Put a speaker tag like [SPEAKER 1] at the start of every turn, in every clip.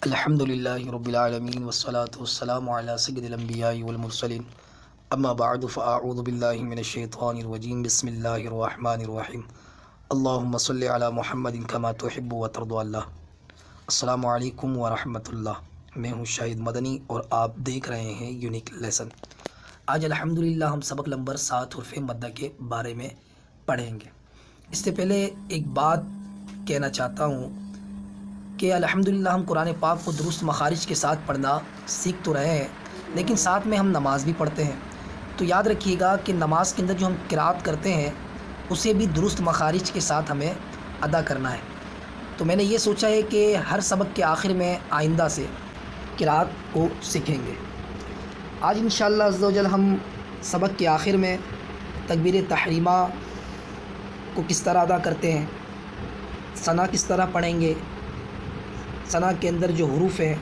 [SPEAKER 1] الحمد للہ رب العالمین والصلاة والسلام علی سید الانبیاء والمرسلین اما بعد فاعوذ باللہ من الشیطان الرجیم بسم اللہ الرحمن الرحیم اللہم صلی علی محمد کما تحب وترضى اللہ۔ السلام علیکم ورحمۃ اللہ، میں ہوں شاہد مدنی اور آپ دیکھ رہے ہیں یونیک لیسن۔ آج الحمدللہ ہم سبق نمبر 7 حرف مدہ کے بارے میں پڑھیں گے۔ اس سے پہلے ایک بات کہنا چاہتا ہوں کہ الحمدللہ ہم قرآن پاک کو درست مخارج کے ساتھ پڑھنا سیکھ تو رہے ہیں، لیکن ساتھ میں ہم نماز بھی پڑھتے ہیں۔ تو یاد رکھیے گا کہ نماز کے اندر جو ہم قرات کرتے ہیں اسے بھی درست مخارج کے ساتھ ہمیں ادا کرنا ہے۔ تو میں نے یہ سوچا ہے کہ ہر سبق کے آخر میں آئندہ سے قرات کو سیکھیں گے۔ آج انشاءاللہ عز و جل ہم سبق کے آخر میں تکبیر تحریمہ کو کس طرح ادا کرتے ہیں، ثنا کس طرح پڑھیں گے، ثنا کے اندر جو حروف ہیں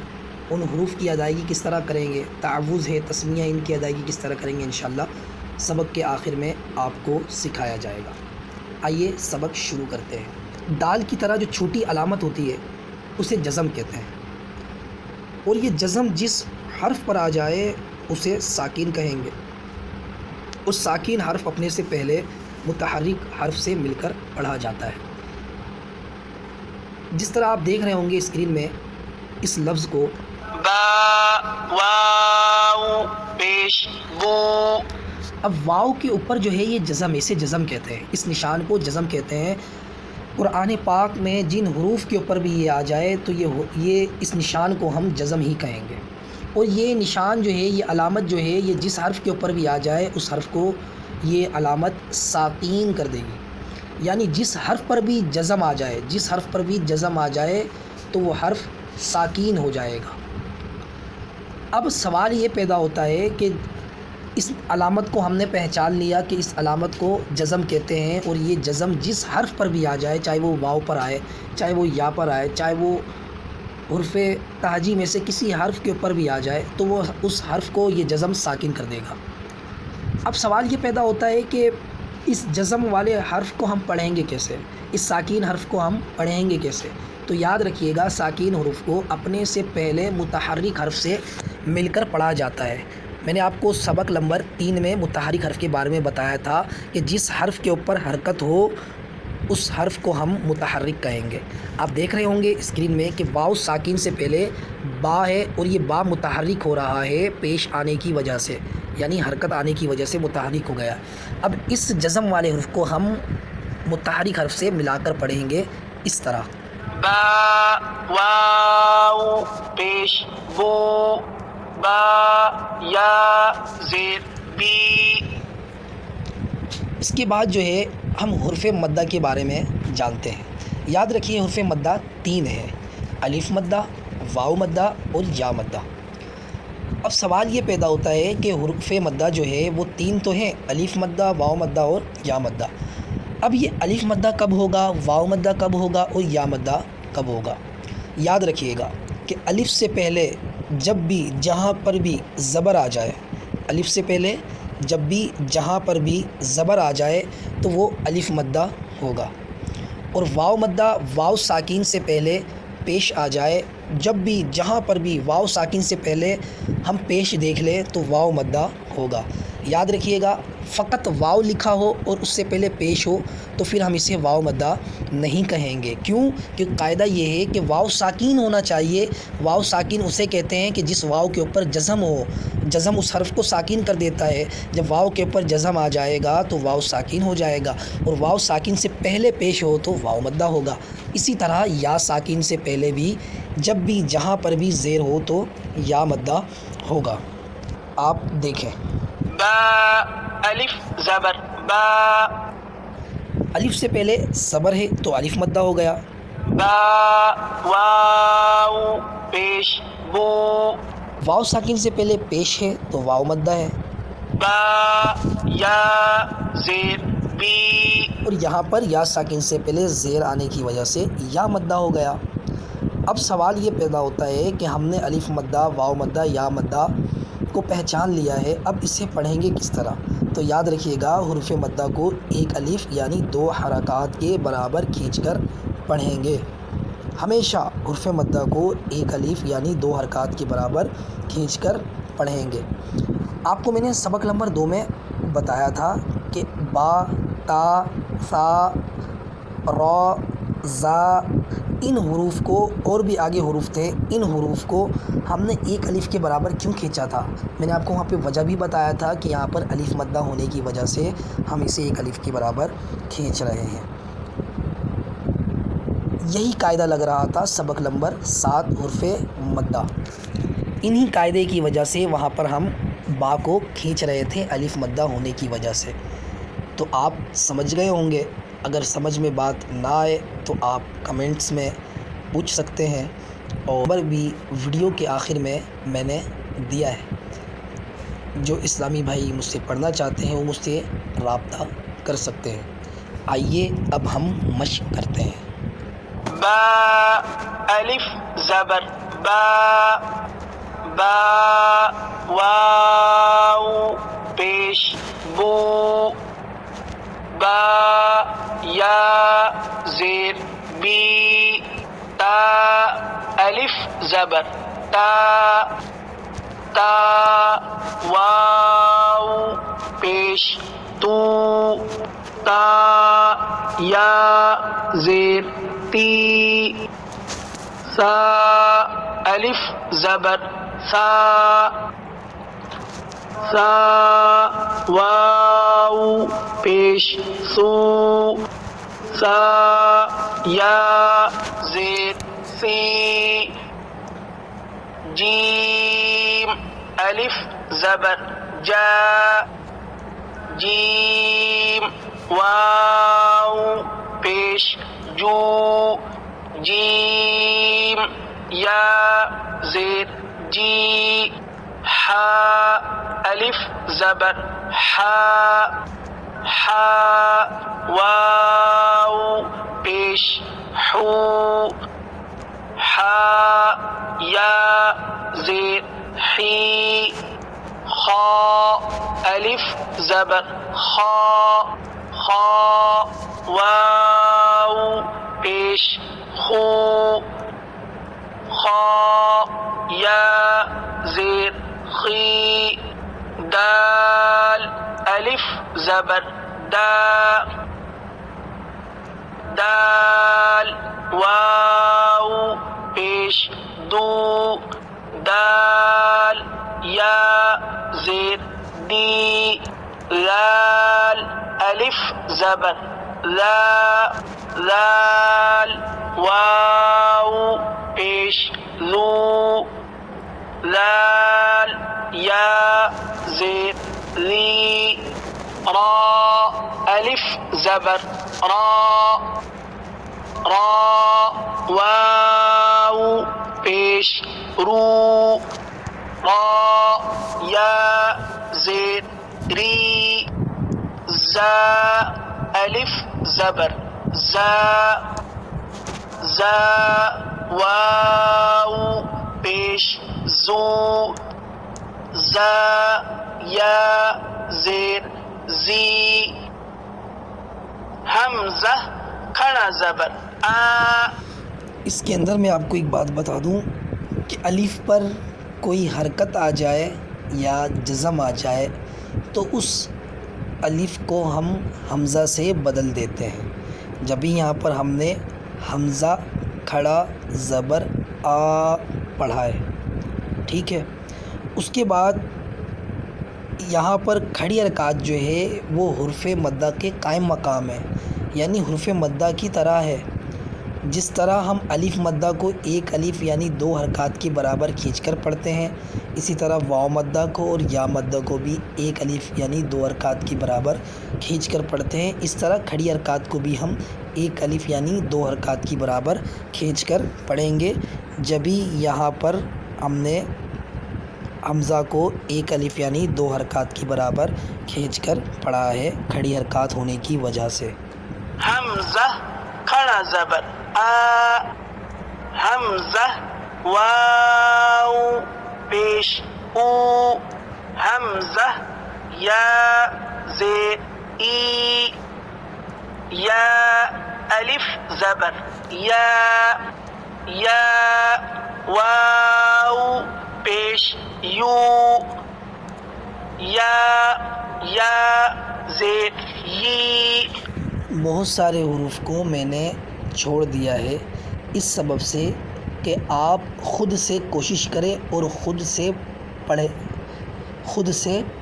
[SPEAKER 1] ان حروف کی ادائیگی کس طرح کریں گے، تعوذ ہے، تسمیہ، ان کی ادائیگی کس طرح کریں گے، انشاءاللہ سبق کے آخر میں آپ کو سکھایا جائے گا۔ آئیے سبق شروع کرتے ہیں۔ دال کی طرح جو چھوٹی علامت ہوتی ہے اسے جزم کہتے ہیں، اور یہ جزم جس حرف پر آ جائے اسے ساکین کہیں گے۔ اس ساکین حرف اپنے سے پہلے متحرک حرف سے مل کر پڑھا جاتا ہے۔ جس طرح آپ دیکھ رہے ہوں گے اسکرین میں، اس لفظ کو
[SPEAKER 2] با واو پیش بو۔
[SPEAKER 1] اب واو کے اوپر جو ہے یہ جزم، اسے جزم کہتے ہیں، اس نشان کو جزم کہتے ہیں۔ قرآن پاک میں جن حروف کے اوپر بھی یہ آ جائے تو یہ اس نشان کو ہم جزم ہی کہیں گے، اور یہ نشان جو ہے، یہ علامت جو ہے، یہ جس حرف کے اوپر بھی آ جائے اس حرف کو یہ علامت ساکین کر دے گی۔ یعنی جس حرف پر بھی جزم آ جائے، جس حرف پر بھی جزم آ جائے تو وہ حرف ساکین ہو جائے گا۔ اب سوال یہ پیدا ہوتا ہے کہ اس علامت کو ہم نے پہچان لیا کہ اس علامت کو جزم کہتے ہیں، اور یہ جزم جس حرف پر بھی آ جائے، چاہے وہ واو پر آئے، چاہے وہ یا پر آئے، چاہے وہ حرف تہجی میں سے کسی حرف کے اوپر بھی آ جائے تو وہ اس حرف کو یہ جزم ساکن کر دے گا۔ اب سوال یہ پیدا ہوتا ہے کہ اس جزم والے حرف کو ہم پڑھیں گے کیسے، اس ساکین حرف کو ہم پڑھیں گے کیسے؟ تو یاد رکھیے گا ساکین حروف کو اپنے سے پہلے متحرک حرف سے مل کر پڑھا جاتا ہے۔ میں نے آپ کو سبق نمبر 3 میں متحرک حرف کے بارے میں بتایا تھا کہ جس حرف کے اوپر حرکت ہو اس حرف کو ہم متحرک کہیں گے۔ آپ دیکھ رہے ہوں گے اسکرین میں کہ واو ساکین سے پہلے با ہے، اور یہ با متحرک ہو رہا ہے پیش آنے کی وجہ سے، یعنی حرکت آنے کی وجہ سے متحرک ہو گیا۔ اب اس جزم والے حرف کو ہم متحرک حرف سے ملا کر پڑھیں گے اس طرح،
[SPEAKER 2] با واو پیش بو، با یا زیر بی۔
[SPEAKER 1] اس کے بعد جو ہے ہم حرف مدہ کے بارے میں جانتے ہیں۔ یاد رکھیے حرف مدہ 3 ہے، الف مدہ، واو مدہ اور یا مدہ۔ اب سوال یہ پیدا ہوتا ہے کہ حرف مدہ جو ہے وہ 3 تو ہیں، الف مدہ، واو مدہ اور یا مدہ۔ اب یہ الف مدہ کب ہوگا، واو مدہ کب ہوگا اور یا مدہ کب ہوگا؟ یاد رکھیے گا کہ الف سے پہلے جب بھی جہاں پر بھی زبر آ جائے، الف سے پہلے جب بھی جہاں پر بھی زبر آ جائے تو وہ الف مدہ ہوگا، اور واو مدہ واو ساکین سے پہلے پیش آ جائے، جب بھی جہاں پر بھی واو ساکین سے پہلے ہم پیش دیکھ لیں تو واو مدہ ہوگا۔ یاد رکھیے گا فقط واو لکھا ہو اور اس سے پہلے پیش ہو تو پھر ہم اسے واو مدہ نہیں کہیں گے۔ کیوں؟ کیونکہ قاعدہ یہ ہے کہ واو ساکین ہونا چاہیے۔ واو ساکین اسے کہتے ہیں کہ جس واو کے اوپر جزم ہو، جزم اس حرف کو ساکین کر دیتا ہے۔ جب واو کے اوپر جزم آ جائے گا تو واو ساکین ہو جائے گا، اور واو ساکین سے پہلے پیش ہو تو واو مدہ ہوگا۔ اسی طرح یا ساکین سے پہلے بھی جب بھی جہاں پر بھی زیر ہو تو یا مدہ ہوگا۔ آپ دیکھیں،
[SPEAKER 2] با الف زبر با،
[SPEAKER 1] الف سے پہلے صبر ہے تو الف مدہ ہو گیا۔
[SPEAKER 2] با واو پیش بو،
[SPEAKER 1] واو ساکن سے پہلے پیش ہے تو واو مدہ ہے۔
[SPEAKER 2] با یا زیر بی،
[SPEAKER 1] اور یہاں پر یا ساکن سے پہلے زیر آنے کی وجہ سے یا مدہ ہو گیا۔ اب سوال یہ پیدا ہوتا ہے کہ ہم نے الف مدہ، واو مدہ، یا مدہ کو پہچان لیا ہے، اب اسے پڑھیں گے کس طرح؟ تو یاد رکھیے گا حرف مدہ کو ایک الف یعنی 2 حرکات کے برابر کھینچ کر پڑھیں گے۔ ہمیشہ حرف مدہ کو ایک الف یعنی 2 حرکات کے برابر کھینچ کر پڑھیں گے۔ آپ کو میں نے سبق نمبر 2 میں بتایا تھا کہ با، تا، ثا، را، زا، ان حروف کو، اور بھی آگے حروف تھے، ان حروف کو ہم نے ایک الف کے برابر کیوں کھینچا تھا۔ میں نے آپ کو وہاں پہ وجہ بھی بتایا تھا کہ یہاں پر الف مدہ ہونے کی وجہ سے ہم اسے ایک الف کے برابر کھینچ رہے ہیں۔ یہی قاعدہ لگ رہا تھا سبق نمبر 7 حرف مدہ۔ انہی قاعدے کی وجہ سے وہاں پر ہم با کو کھینچ رہے تھے الف مدہ ہونے کی وجہ سے۔ تو آپ سمجھ گئے ہوں گے۔ اگر سمجھ میں بات نہ آئے تو آپ کمنٹس میں پوچھ سکتے ہیں، اور بھی ویڈیو کے آخر میں میں نے دیا ہے۔ جو اسلامی بھائی مجھ سے پڑھنا چاہتے ہیں وہ مجھ سے رابطہ کر سکتے ہیں۔ آئیے اب ہم مشق کرتے ہیں۔
[SPEAKER 2] با الف زبر با، با واو پیش بو، با یا زیر بی، تا الف زبر تا، تا واو پیش تو، تا یا زیر تی، سا الف زبر سا، سا واو پیش سو، سا یا زیر سی، جیم الف زبر جا، جیم واو پیش جو، جیم یا زیر جی، حا الف زبر حا، حا واو پیش حو، حا یا زیر حی، خا الف زبر خا، خا واو پیش خو، خا یا زیر خی، دال الف زبر دا، دال واو پیش دو، دال یا زیر دی، لال الف زبر لا، لال واو پیش لو، لال یا زیر لی، را الف زبر را، را واو پیش رو، را یا زیر ری، زا الف زبر زا، زا واو پیش زو، زا یا زیر زی، حمزہ کھڑا زبر آ۔
[SPEAKER 1] اس کے اندر میں آپ کو ایک بات بتا دوں کہ الف پر کوئی حرکت آ جائے یا جزم آ جائے تو اس الف کو ہم حمزہ سے بدل دیتے ہیں۔ جب بھی یہاں پر ہم نے حمزہ کھڑا زبر آ پڑھا ہے، ٹھیک ہے، اس کے بعد یہاں پر کھڑی حرکات جو ہے وہ حرف مدہ کے قائم مقام ہے، یعنی حرف مدہ کی طرح ہے۔ جس طرح ہم الف مدہ کو ایک الف یعنی 2 حرکات کے برابر کھینچ کر پڑھتے ہیں، اسی طرح واو مدہ کو اور یا مدہ کو بھی ایک الف یعنی 2 حرکات کے برابر کھینچ کر پڑھتے ہیں۔ اس طرح کھڑی حرکات کو بھی ہم ایک الف یعنی 2 حرکات کے برابر کھینچ کر پڑھیں گے۔ جبھی یہاں پر ہم نے حمزہ کو ایک الف یعنی 2 حرکات کے برابر کھینچ کر پڑھا ہے کھڑی حرکات ہونے کی وجہ سے۔
[SPEAKER 2] حمزہ کھڑا زبر آ، حمزہ واو پیش او، حمزہ یا زیر ای، یا الف زبر یا، یا واو پیش یو یا زے یی.
[SPEAKER 1] بہت سارے حروف کو میں نے چھوڑ دیا ہے اس سبب سے کہ آپ خود سے کوشش کریں اور خود سے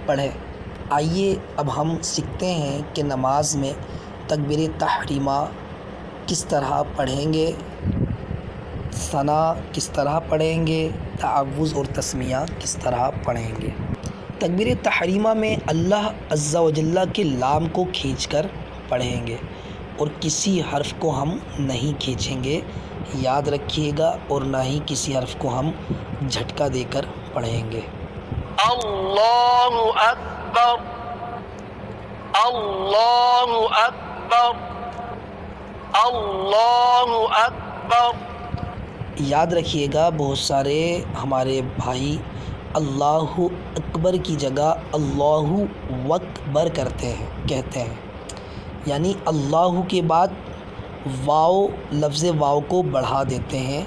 [SPEAKER 1] پڑھیں. آئیے اب ہم سیکھتے ہیں کہ نماز میں تکبیر تحریمہ کس طرح پڑھیں گے، ثنا کس طرح پڑھیں گے، تعوذ اور تسمیہ کس طرح پڑھیں گے. تکبیر تحریمہ میں اللہ عز و جل کے لام کو کھینچ کر پڑھیں گے اور کسی حرف کو ہم نہیں کھینچیں گے، یاد رکھیے گا، اور نہ ہی کسی حرف کو ہم جھٹکا دے کر پڑھیں گے.
[SPEAKER 2] اللہ اکبر اللہ اکبر اللہ اکبر.
[SPEAKER 1] یاد رکھیے گا بہت سارے ہمارے بھائی اللہ اکبر کی جگہ اللہ اکبر کہتے ہیں، یعنی اللہ کے بعد لفظ واو کو بڑھا دیتے ہیں.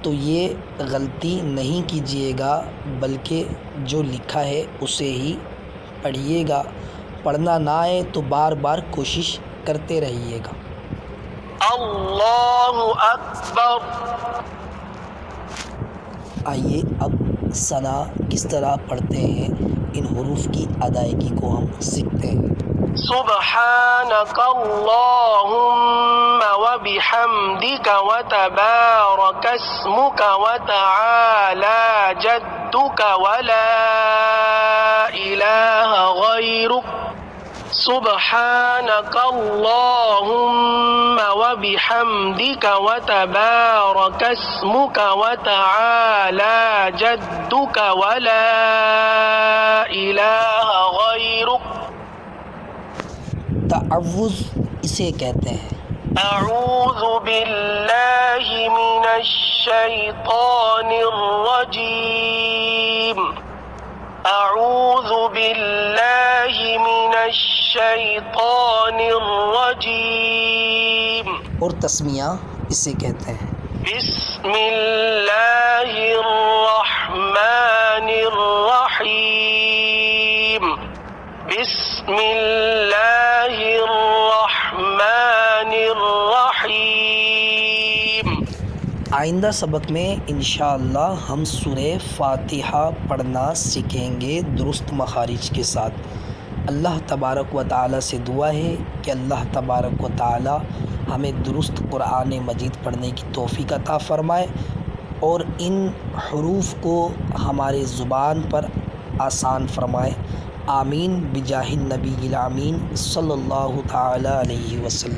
[SPEAKER 1] تو یہ غلطی نہیں کیجیے گا، بلکہ جو لکھا ہے اسے ہی پڑھیے گا. پڑھنا نہ آئے تو بار بار کوشش کرتے رہیے گا.
[SPEAKER 2] اللہ اکبر.
[SPEAKER 1] آئیے اب ثنا کس طرح پڑھتے ہیں، ان حروف کی ادائیگی کو ہم سیکھتے ہیں.
[SPEAKER 2] سبحانک اللہم وبحمدک وتبارک اسمک وتعالی جدک ولا الہ غیرک. سبحانک اللہم وبحمدک وتبارک اسمک وتعالی جدک ولا الہ غیرک.
[SPEAKER 1] تعوذ اسے کہتے ہیں.
[SPEAKER 2] اعوذ باللہ من الشیطان الرجیم. اعوذ باللہ من الشیطان الرجیم.
[SPEAKER 1] اور تسمیہ اسے کہتے ہیں.
[SPEAKER 2] بسم اللہ الرحمن الرحیم. بسم اللہ الرحمن الرحیم.
[SPEAKER 1] آئندہ سبق میں انشاءاللہ ہم سورہ فاتحہ پڑھنا سیکھیں گے درست مخارج کے ساتھ. اللہ تبارک و تعالی سے دعا ہے کہ اللہ تبارک و تعالی ہمیں درست قرآن مجید پڑھنے کی توفیق عطا فرمائے اور ان حروف کو ہمارے زبان پر آسان فرمائے. آمین بجاہ النبی الامین صلی اللہ تعالی علیہ وسلم.